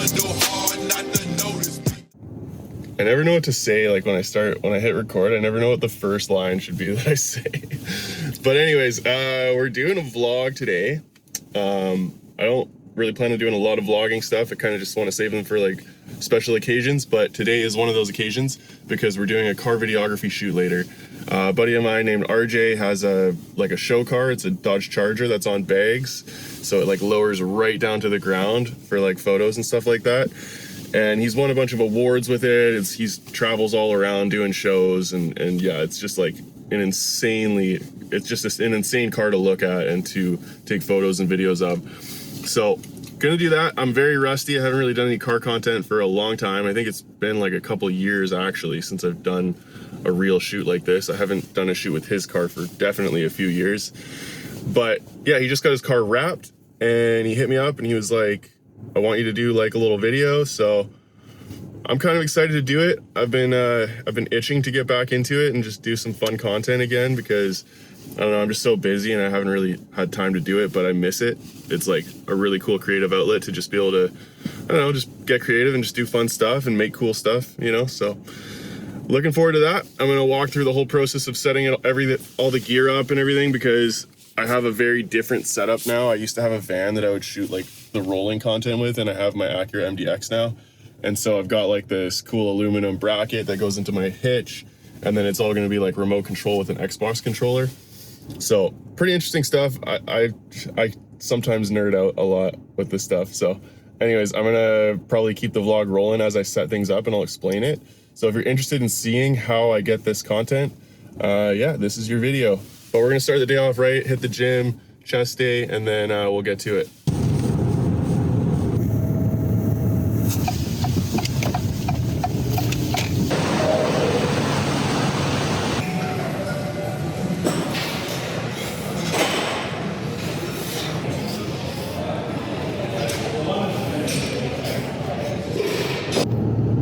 I never know what to say, like when I hit record, I never know what the first line should be that I say. But anyways, we're doing a vlog today. I don't really plan on doing a lot of vlogging stuff. I kind of just want to save them for like special occasions, but today is one of those occasions because we're doing a car videography shoot later. A buddy of mine named RJ has a show car. It's a Dodge Charger that's on bags, so it like lowers right down to the ground for like photos and stuff like that. And he's won a bunch of awards with it. He's travels all around doing shows, and yeah, it's just like an insane car to look at and to take photos and videos of. So gonna do that. I'm very rusty. I haven't really done any car content for a long time. I think it's been like a couple years actually since I've done a real shoot like this. I haven't done a shoot with his car for definitely a few years. But yeah, he just got his car wrapped and he hit me up and he was like, I want you to do like a little video. So I'm kind of excited to do it. I've been itching to get back into it and just do some fun content again because I don't know, I'm just so busy and I haven't really had time to do it, but I miss it. It's like a really cool creative outlet to just be able to, I don't know, just get creative and just do fun stuff and make cool stuff, you know? So looking forward to that. I'm gonna walk through the whole process of setting all the gear up and everything because I have a very different setup now. I used to have a van that I would shoot like the rolling content with, and I have my Acura MDX now. And so I've got like this cool aluminum bracket that goes into my hitch, and then it's all gonna be like remote control with an Xbox controller. So pretty interesting stuff. I sometimes nerd out a lot with this stuff. So anyways, I'm gonna probably keep the vlog rolling as I set things up and I'll explain it. So if you're interested in seeing how I get this content, yeah, this is your video. But we're gonna start the day off right, hit the gym, chest day, and then we'll get to it.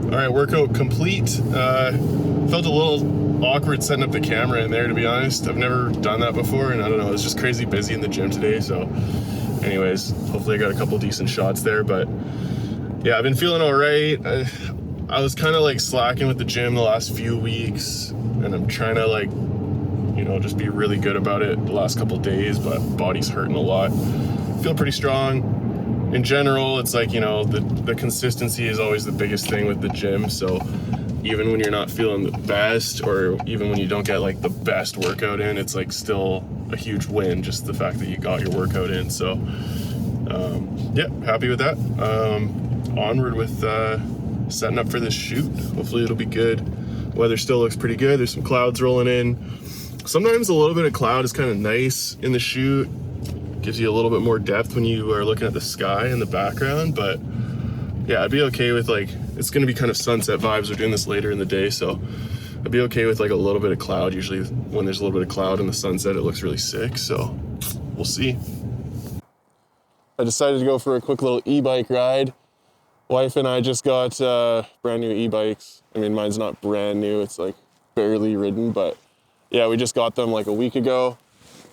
All right, workout complete. Felt a little awkward setting up the camera in there, to be honest. I've never done that before, and I don't know, it was just crazy busy in the gym today. So anyways, hopefully I got a couple decent shots there, but yeah, I've been feeling all right. I was kind of like slacking with the gym the last few weeks, and I'm trying to like, you know, just be really good about it the last couple days, but body's hurting a lot. Feel pretty strong. In general, it's like, you know, the consistency is always the biggest thing with the gym. So even when you're not feeling the best, or even when you don't get like the best workout in, it's like still a huge win, just the fact that you got your workout in. So yeah, happy with that. Onward with setting up for this shoot. Hopefully it'll be good. Weather still looks pretty good. There's some clouds rolling in. Sometimes a little bit of cloud is kind of nice in the shoot. Gives you a little bit more depth when you are looking at the sky in the background. But yeah, I'd be okay with like, it's gonna be kind of sunset vibes. We're doing this later in the day, so I'd be okay with like a little bit of cloud. Usually when there's a little bit of cloud in the sunset, it looks really sick, so we'll see. I decided to go for a quick little e-bike ride. Wife and I just got brand new e-bikes. I mean, mine's not brand new, it's like barely ridden, but yeah, we just got them like a week ago.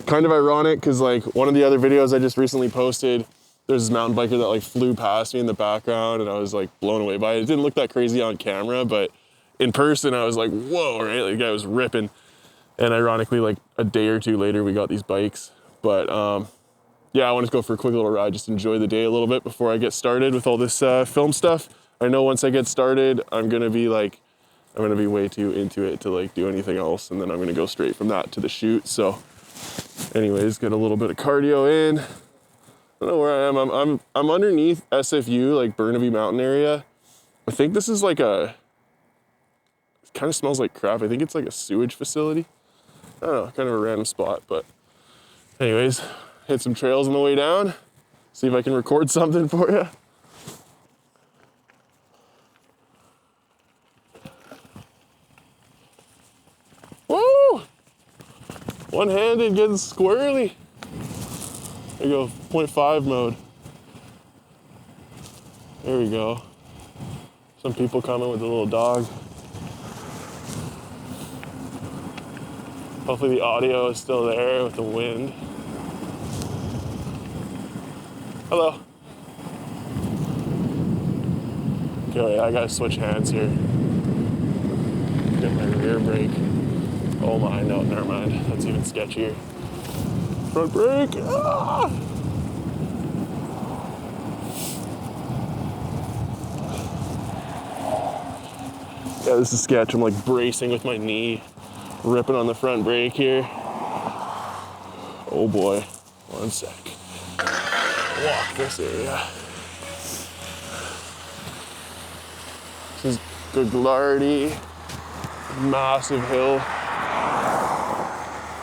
Kind of ironic because like one of the other videos I just recently posted, there's this mountain biker that like flew past me in the background and I was like blown away by it. It didn't look that crazy on camera, but in person I was like, whoa, right? Like the guy was ripping. And ironically, like a day or two later, we got these bikes. But yeah, I wanted to go for a quick little ride, just enjoy the day a little bit before I get started with all this film stuff. I know once I get started, I'm gonna be way too into it to like do anything else. And then I'm gonna go straight from that to the shoot. So anyways, get a little bit of cardio in. I don't know where I am. I'm underneath SFU, like Burnaby Mountain area. I think this is like it kind of smells like crap. I think it's like a sewage facility. I don't know, kind of a random spot, but anyways, hit some trails on the way down. See if I can record something for you. Woo! One-handed, getting squirrely. There you go, 0.5 mode. There we go. Some people coming with a little dog. Hopefully the audio is still there with the wind. Hello. Okay, I gotta switch hands here. Get my rear brake. Oh my, no, never mind. That's even sketchier. Front brake. Ah! Yeah, this is sketch. I'm like bracing with my knee, ripping on the front brake here. Oh boy, one sec. Walk this area. This is Gaglardy, massive hill.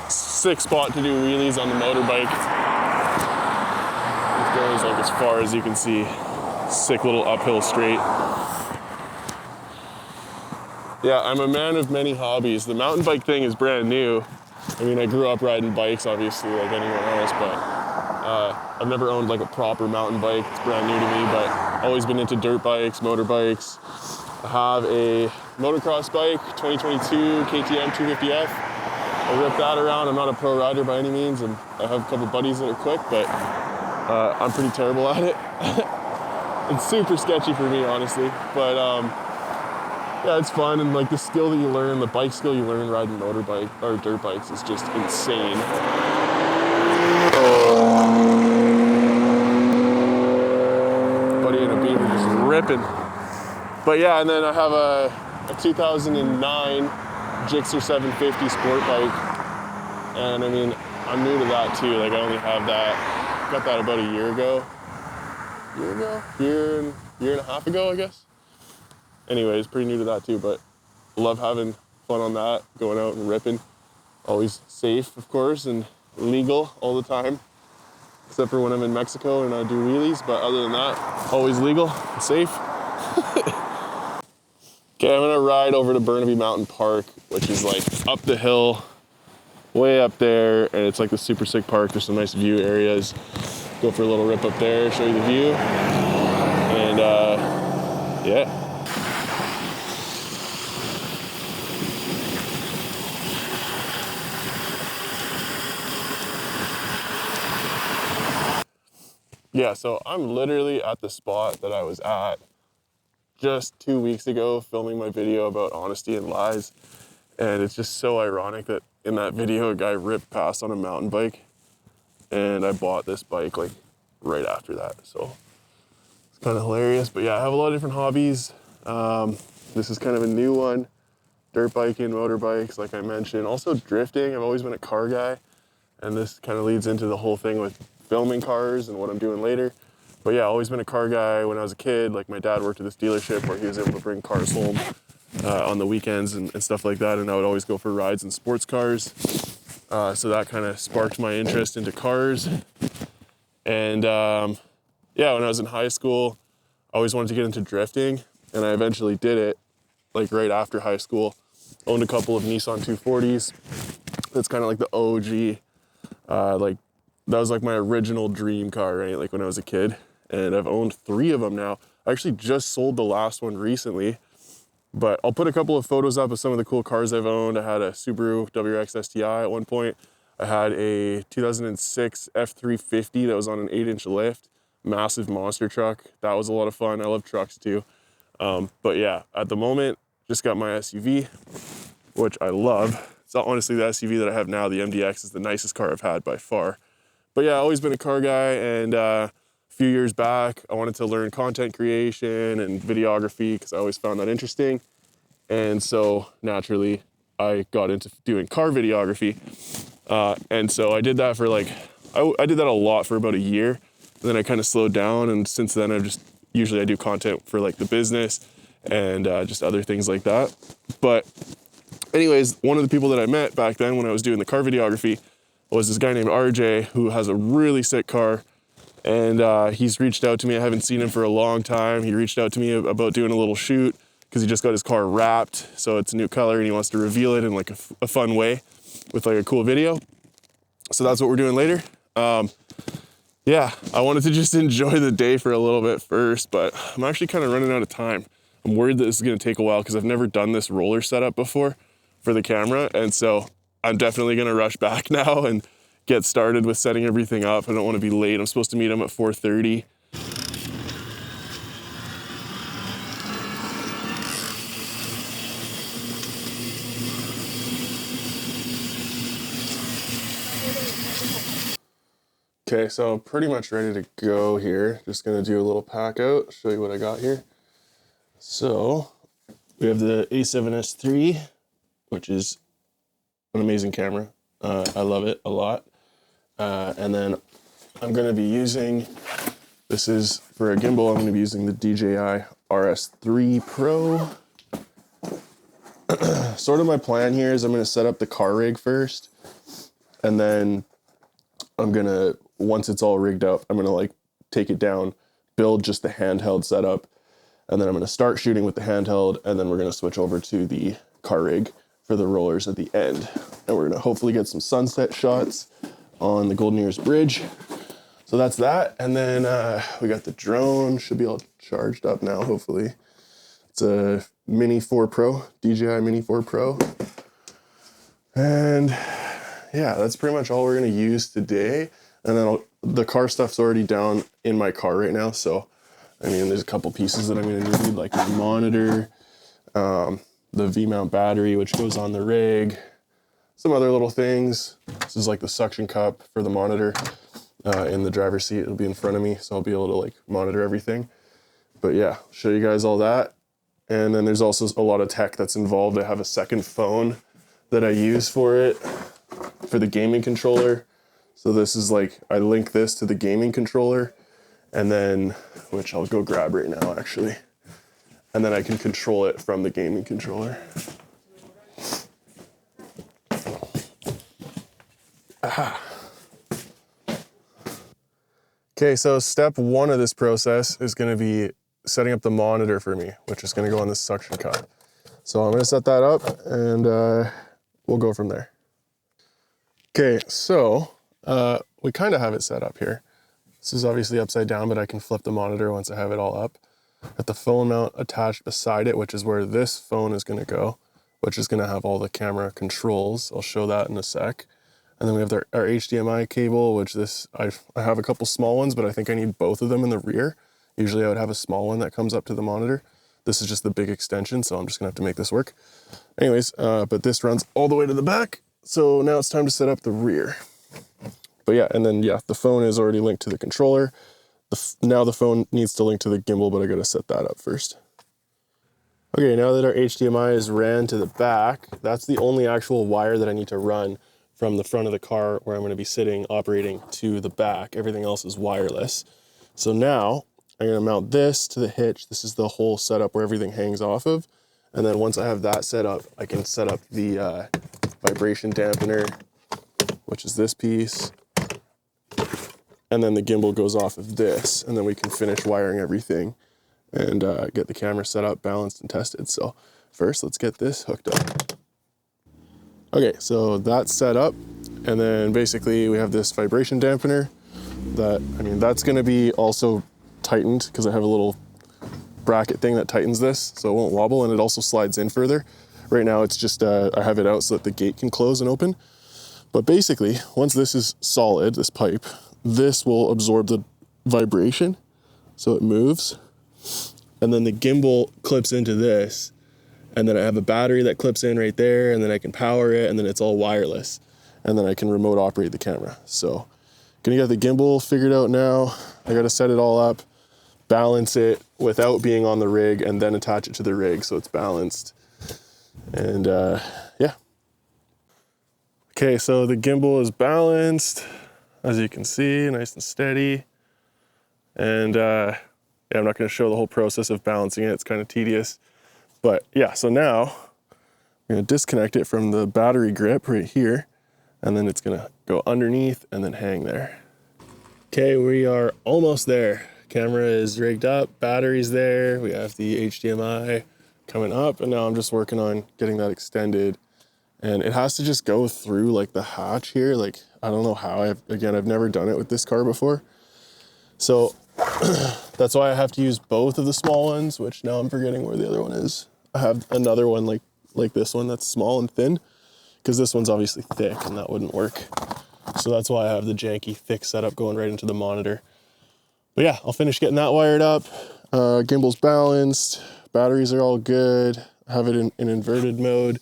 Sick spot to do wheelies on the motorbike. It goes like as far as you can see. Sick little uphill straight. Yeah, I'm a man of many hobbies. The mountain bike thing is brand new. I mean, I grew up riding bikes, obviously, like anyone else, but I've never owned like a proper mountain bike. It's brand new to me, but always been into dirt bikes, motorbikes. I have a motocross bike, 2022 KTM 250F. I rip that around. I'm not a pro rider by any means, and I have a couple buddies that are quick, but I'm pretty terrible at it. It's super sketchy for me, honestly, but yeah, it's fun, and like the skill that you learn, the bike skill you learn riding motorbike or dirt bikes is just insane. Buddy and a beaver just ripping. But yeah, and then I have a 2009 Gixxer 750 sport bike, and I mean, I'm new to that too. Like I only have that, got that about a year ago. Year and a half ago, I guess. Anyways, pretty new to that too, but love having fun on that, going out and ripping. Always safe, of course, and legal all the time, except for when I'm in Mexico and I do wheelies, but other than that, always legal and safe. Okay, I'm gonna ride over to Burnaby Mountain Park, which is like up the hill, way up there, and it's like the super sick park. There's some nice view areas. Go for a little rip up there, show you the view, and yeah. Yeah, so I'm literally at the spot that I was at just 2 weeks ago filming my video about honesty and lies. And it's just so ironic that in that video, a guy ripped past on a mountain bike, and I bought this bike like right after that. So it's kind of hilarious, but yeah, I have a lot of different hobbies. This is kind of a new one, dirt biking, motorbikes, like I mentioned. Also drifting, I've always been a car guy, and this kind of leads into the whole thing with filming cars and what I'm doing later. But yeah, always been a car guy when I was a kid. Like my dad worked at this dealership where he was able to bring cars home on the weekends and stuff like that, and I would always go for rides in sports cars. So that kind of sparked my interest into cars. And yeah, when I was in high school, I always wanted to get into drifting, and I eventually did it like right after high school. Owned a couple of Nissan 240s. That's kind of like the OG, like that was like my original dream car, right? Like when I was a kid, and I've owned 3 of them now. I actually just sold the last one recently, but I'll put a couple of photos up of some of the cool cars I've owned. I had a Subaru WRX STI at one point. I had a 2006 F350 that was on an 8-inch lift, massive monster truck. That was a lot of fun. I love trucks too. But yeah, at the moment, just got my SUV, which I love. It's not honestly the SUV that I have now. The MDX is the nicest car I've had by far. But yeah, I've always been a car guy, and a few years back, I wanted to learn content creation and videography because I always found that interesting. And so naturally, I got into doing car videography. And so I did that for like, I did that a lot for about a year. And then I kind of slowed down, and since then usually I do content for like the business and just other things like that. But anyways, one of the people that I met back then when I was doing the car videography was this guy named RJ, who has a really sick car, and he's reached out to me. I haven't seen him for a long time. He reached out to me about doing a little shoot because he just got his car wrapped, so it's a new color, and he wants to reveal it in like a fun way with like a cool video. So that's what we're doing later. Yeah, I wanted to just enjoy the day for a little bit first, but I'm actually kind of running out of time. I'm worried that this is going to take a while because I've never done this roller setup before for the camera, and so I'm definitely gonna rush back now and get started with setting everything up. I don't wanna be late. I'm supposed to meet him at 4:30. Okay, so I'm pretty much ready to go here. Just gonna do a little pack out, show you what I got here. So we have the A7S III, which is an amazing camera. I love it a lot. And then I'm gonna be using, this is for a gimbal, I'm gonna be using the DJI RS3 Pro. Sort of my plan here is I'm gonna set up the car rig first, and then I'm gonna, once it's all rigged up, I'm gonna like take it down, build just the handheld setup, and then I'm gonna start shooting with the handheld, and then we're gonna switch over to the car rig for the rollers at the end. And we're gonna hopefully get some sunset shots on the Golden Ears Bridge. So that's that. And then we got the drone, should be all charged up now, hopefully. It's a Mini 4 Pro, DJI Mini 4 Pro. And yeah, that's pretty much all we're gonna use today. And then the car stuff's already down in my car right now. So, I mean, there's a couple pieces that I'm gonna need, like the monitor, the V-mount battery, which goes on the rig, some other little things. This is like the suction cup for the monitor in the driver's seat. It'll be in front of me, so I'll be able to like monitor everything. But yeah, show you guys all that. And then there's also a lot of tech that's involved. I have a second phone that I use for it, for the gaming controller. So this is like, I link this to the gaming controller, and then, which I'll go grab right now actually. And then I can control it from the gaming controller. Aha. Okay, so step one of this process is gonna be setting up the monitor for me, which is gonna go on this suction cup. So I'm gonna set that up, and we'll go from there. Okay, so we kind of have it set up here. This is obviously upside down, but I can flip the monitor once I have it all up. Got the phone mount attached beside it, which is where this phone is gonna go, which is gonna have all the camera controls. I'll show that in a sec. And then we have our HDMI cable, which I have a couple small ones, but I think I need both of them in the rear. Usually I would have a small one that comes up to the monitor. This is just the big extension, so I'm just gonna have to make this work. Anyways, but this runs all the way to the back. So now it's time to set up the rear. But yeah, and then yeah, the phone is already linked to the controller. Now the phone needs to link to the gimbal, but I gotta set that up first. Okay, now that our HDMI is ran to the back, that's the only actual wire that I need to run from the front of the car where I'm gonna be sitting, operating, to the back. Everything else is wireless. So now I'm gonna mount this to the hitch. This is the whole setup where everything hangs off of. And then once I have that set up, I can set up the vibration dampener, which is this piece. And then the gimbal goes off of this, and then we can finish wiring everything and get the camera set up, balanced, and tested. So first, let's get this hooked up. Okay, so that's set up, and then basically we have this vibration dampener that, I mean, that's gonna be also tightened because I have a little bracket thing that tightens this so it won't wobble, and it also slides in further. Right now it's just, I have it out so that the gate can close and open. But basically, once this is solid, this pipe, this will absorb the vibration, so it moves. And then the gimbal clips into this, and then I have a battery that clips in right there, and then I can power it, and then it's all wireless. And then I can remote operate the camera. So, gonna get the gimbal figured out now. I gotta set it all up, balance it without being on the rig, and then attach it to the rig so it's balanced. And yeah. Okay, so the gimbal is balanced, as you can see, nice and steady. And yeah, I'm not gonna show the whole process of balancing it, it's kind of tedious. But yeah, so now I'm gonna disconnect it from the battery grip right here, and then it's gonna go underneath and then hang there. Okay, we are almost there. Camera is rigged up, battery's there, we have the HDMI coming up, and now I'm just working on getting that extended. And it has to just go through like the hatch here. Like, I don't know how, I've never done it with this car before. So that's why I have to use both of the small ones, which now I'm forgetting where the other one is. I have another one like this one that's small and thin, because this one's obviously thick and that wouldn't work. So that's why I have the janky thick setup going right into the monitor. But yeah, I'll finish getting that wired up. Gimbal's balanced, batteries are all good. I have it in inverted mode.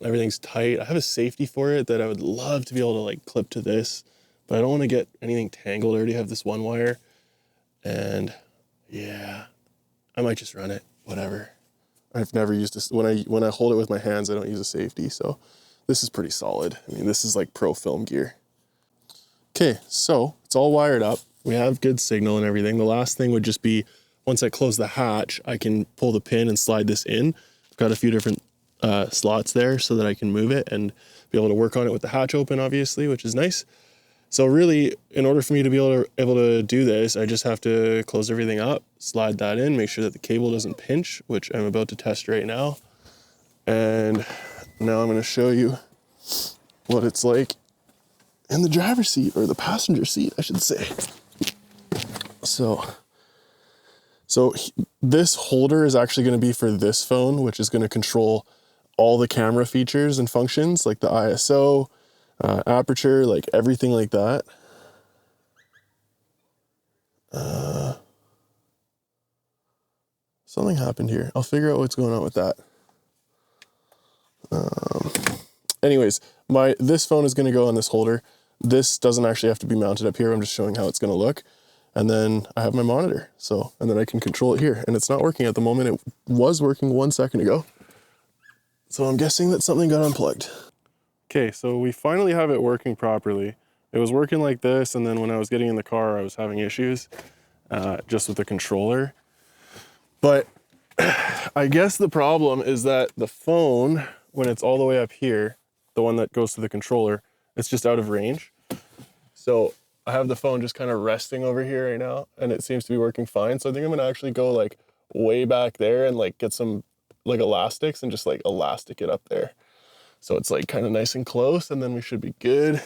Everything's tight. I have a safety for it that I would love to be able to like clip to this, but I don't want to get anything tangled. I already have this one wire, and yeah, I might just run it, whatever. I've never used this. When I hold it with my hands, I don't use a safety, so this is pretty solid. I mean, this is like pro film gear. Okay, so it's all wired up. We have good signal and everything. The last thing would just be, once I close the hatch, I can pull the pin and slide this in. I've got a few different slots there so that I can move it and be able to work on it with the hatch open, obviously, which is nice. So really, in order for me to be able to do this, I just have to close everything up, slide that in, make sure that the cable doesn't pinch, which I'm about to test right now. And now I'm going to show you what it's like in the driver's seat, or the passenger seat, I should say. So this holder is actually going to be for this phone, which is going to control all the camera features and functions, like the ISO, aperture, like everything like that. Something happened here. I'll figure out what's going on with that. Anyways, this phone is going to go on this holder. This doesn't actually have to be mounted up here. I'm just showing how it's going to look. And then I have my monitor. And then I can control it here. And it's not working at the moment. It was working 1 second ago. So I'm guessing that something got unplugged. Okay, so we finally have it working properly. It was working like this, and then when I was getting in the car, I was having issues just with the controller. But I guess the problem is that the phone, when it's all the way up here, the one that goes to the controller, it's just out of range. So I have the phone just kind of resting over here right now, and it seems to be working fine. So I think I'm gonna actually go like way back there and like get some like elastics and just like elastic it up there. So it's like kind of nice and close, and then we should be good.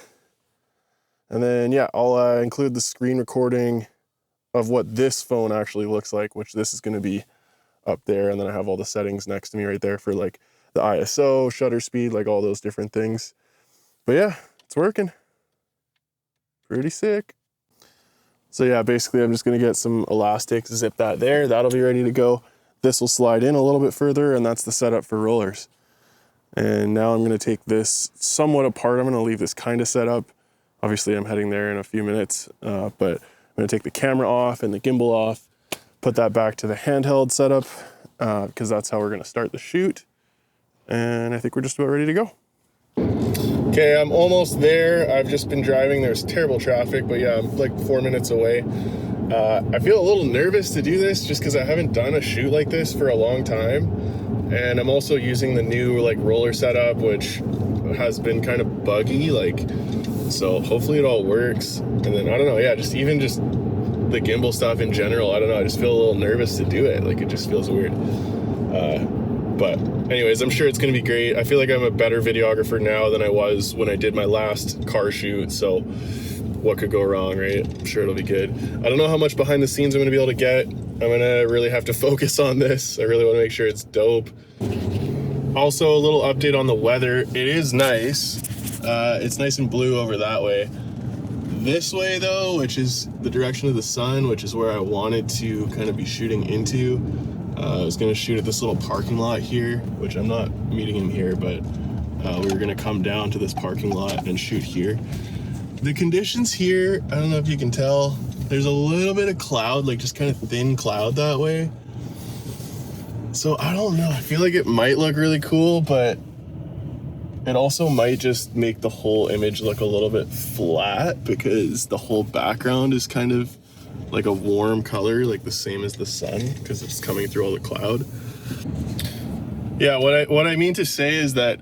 And then yeah, I'll include the screen recording of what this phone actually looks like, which this is gonna be up there. And then I have all the settings next to me right there for like the ISO, shutter speed, like all those different things. But yeah, it's working. Pretty sick. So yeah, basically I'm just gonna get some elastics, zip that there, that'll be ready to go. This will slide in a little bit further, and that's the setup for rollers. And now I'm gonna take this somewhat apart. I'm gonna leave this kind of set up. Obviously I'm heading there in a few minutes, but I'm gonna take the camera off and the gimbal off, put that back to the handheld setup, because that's how we're gonna start the shoot. And I think we're just about ready to go. Okay, I'm almost there. I've just been driving. There's terrible traffic, but yeah, I'm like 4 minutes away. I feel a little nervous to do this just because I haven't done a shoot like this for a long time. And I'm also using the new like roller setup, which has been kind of buggy, so hopefully it all works. And then I don't know, yeah, just the gimbal stuff in general, I don't know, I just feel a little nervous to do it. Like it just feels weird. But anyways, I'm sure it's gonna be great. I feel like I'm a better videographer now than I was when I did my last car shoot, so what could go wrong, right? I'm sure it'll be good. I don't know how much behind the scenes I'm gonna be able to get. I'm gonna really have to focus on this. I really wanna make sure it's dope. Also, a little update on the weather. It is nice. It's nice and blue over that way. This way though, which is the direction of the sun, which is where I wanted to kind of be shooting into. I was gonna shoot at this little parking lot here, which I'm not meeting him here, but we were gonna come down to this parking lot and shoot here. The conditions here, I don't know if you can tell, there's a little bit of cloud, like just kind of thin cloud that way. So I don't know, I feel like it might look really cool, but it also might just make the whole image look a little bit flat because the whole background is kind of like a warm color, like the same as the sun, because it's coming through all the cloud. Yeah, what I mean to say is that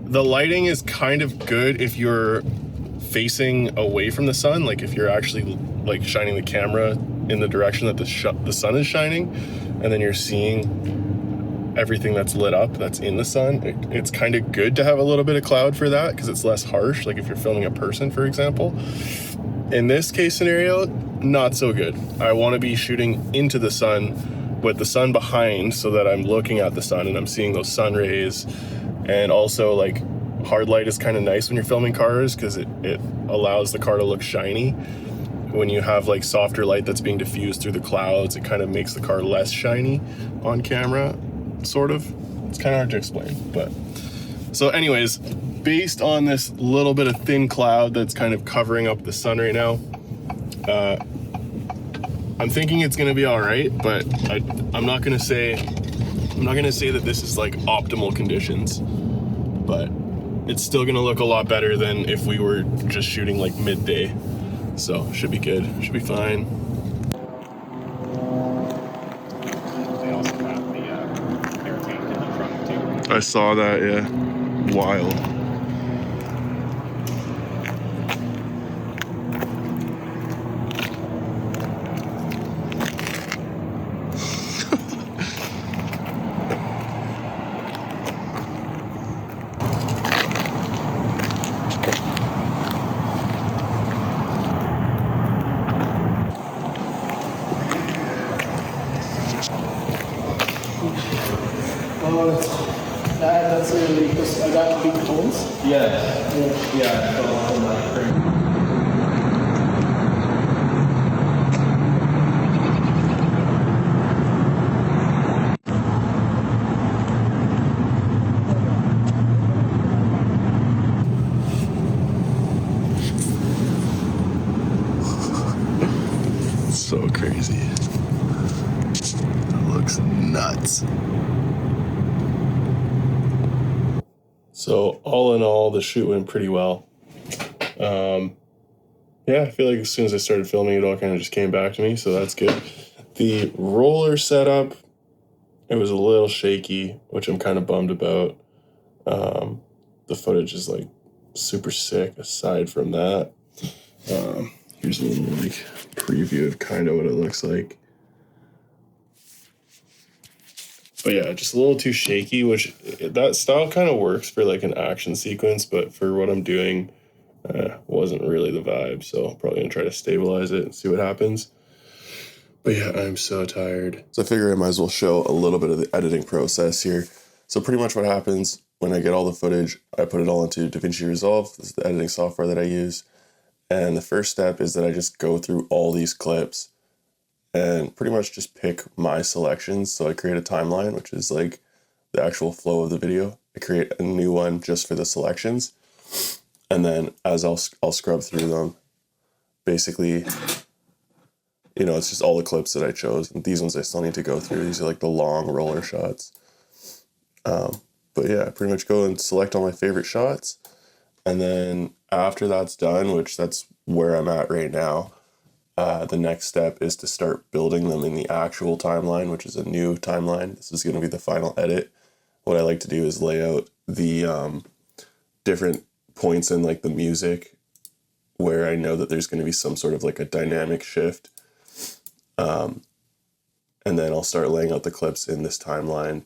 the lighting is kind of good if you're facing away from the sun, like if you're actually like shining the camera in the direction that the sun is shining, and then you're seeing everything that's lit up that's in the sun. It's kind of good to have a little bit of cloud for that because it's less harsh, like if you're filming a person, for example. In this case scenario, not so good. I want to be shooting into the sun with the sun behind so that I'm looking at the sun and I'm seeing those sun rays. And also, like, hard light is kind of nice when you're filming cars because it allows the car to look shiny. When you have like softer light that's being diffused through the clouds, it kind of makes the car less shiny on camera, sort of. It's kind of hard to explain, but So anyways, based on this little bit of thin cloud that's kind of covering up the sun right now, I'm thinking it's gonna be all right, but I'm not gonna say that this is like optimal conditions, but it's still gonna look a lot better than if we were just shooting like midday. So should be good, should be fine. They also have the air tank in the front too. I saw that, yeah. Wild. That's really because I got big holes. Yeah. So so crazy. It looks nuts. So all in all, the shoot went pretty well. Yeah, I feel like as soon as I started filming, it all kind of just came back to me, so that's good. The roller setup, it was a little shaky, which I'm kind of bummed about. The footage is like super sick aside from that. Here's a little like preview of kind of what it looks like. But yeah, just a little too shaky, which that style kind of works for like an action sequence, but for what I'm doing, wasn't really the vibe. So I'm probably gonna try to stabilize it and see what happens. But yeah, I'm so tired. So I figure I might as well show a little bit of the editing process here. So pretty much what happens when I get all the footage, I put it all into DaVinci Resolve. This is the editing software that I use. And the first step is that I just go through all these clips and pretty much just pick my selections. So I create a timeline, which is like the actual flow of the video. I create a new one just for the selections. And then as I'll scrub through them, basically, you know, it's just all the clips that I chose. And these ones I still need to go through. These are like the long roller shots. But yeah, I pretty much go and select all my favorite shots. And then after that's done, which that's where I'm at right now, the next step is to start building them in the actual timeline, which is a new timeline. This is going to be the final edit. What I like to do is lay out the different points in like the music where I know that there's going to be some sort of like a dynamic shift. And then I'll start laying out the clips in this timeline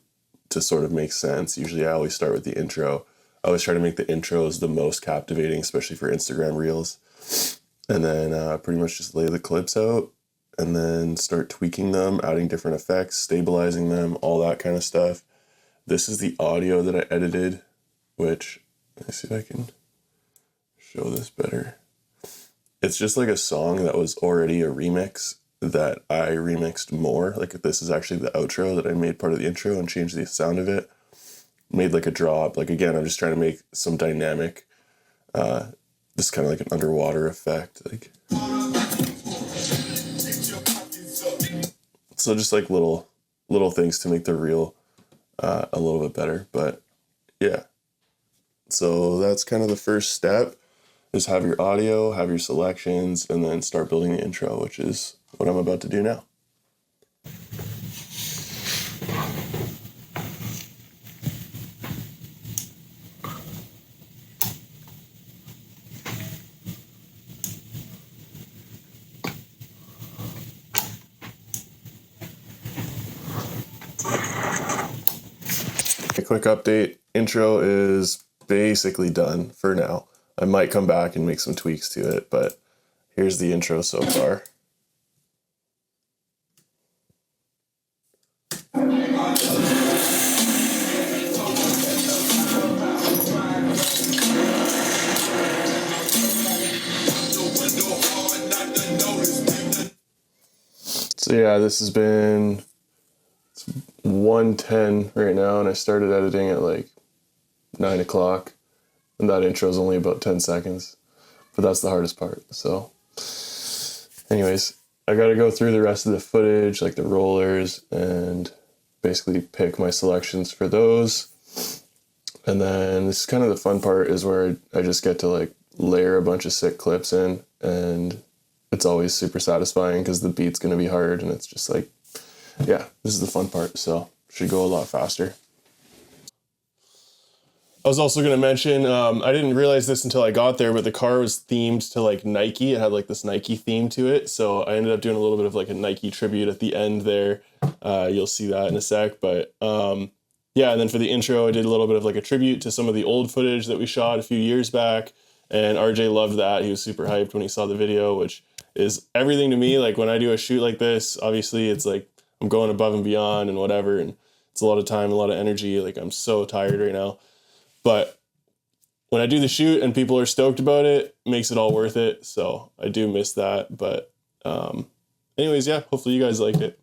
to sort of make sense. Usually I always start with the intro. I always try to make the intros the most captivating, especially for Instagram Reels. And then pretty much just lay the clips out and then start tweaking them, adding different effects, stabilizing them, all that kind of stuff. This is the audio that I edited, which, let me see if I can show this better. It's just like a song that was already a remix that I remixed more. Like this is actually the outro that I made part of the intro and changed the sound of it. Made like a drop. Like again, I'm just trying to make some dynamic, just kind of like an underwater effect. Like, so just like little things to make the reel a little bit better. But yeah, so that's kind of the first step. Is have your audio, have your selections, and then start building the intro, which is what I'm about to do now. A quick update, intro is basically done for now. I might come back and make some tweaks to it, but here's the intro so far. So yeah, this has been 1:10 right now, and I started editing at like 9 o'clock, and that intro is only about 10 seconds, but that's the hardest part. So anyways, I got to go through the rest of the footage, like the rollers, and basically pick my selections for those. And then this is kind of the fun part, is where I just get to like layer a bunch of sick clips in, and it's always super satisfying because the beat's going to be hard, and it's just like, yeah, this is the fun part, so should go a lot faster. I was also going to mention, I didn't realize this until I got there, but the car was themed to like Nike. It had like this Nike theme to it. So I ended up doing a little bit of like a Nike tribute at the end there. You'll see that in a sec. But yeah, and then for the intro, I did a little bit of like a tribute to some of the old footage that we shot a few years back. And RJ loved that. He was super hyped when he saw the video, which is everything to me. Like when I do a shoot like this, obviously it's like I'm going above and beyond and whatever. And it's a lot of time, a lot of energy. Like I'm so tired right now. But when I do the shoot and people are stoked about it, it makes it all worth it. So I do miss that. But anyways, yeah, hopefully you guys liked it.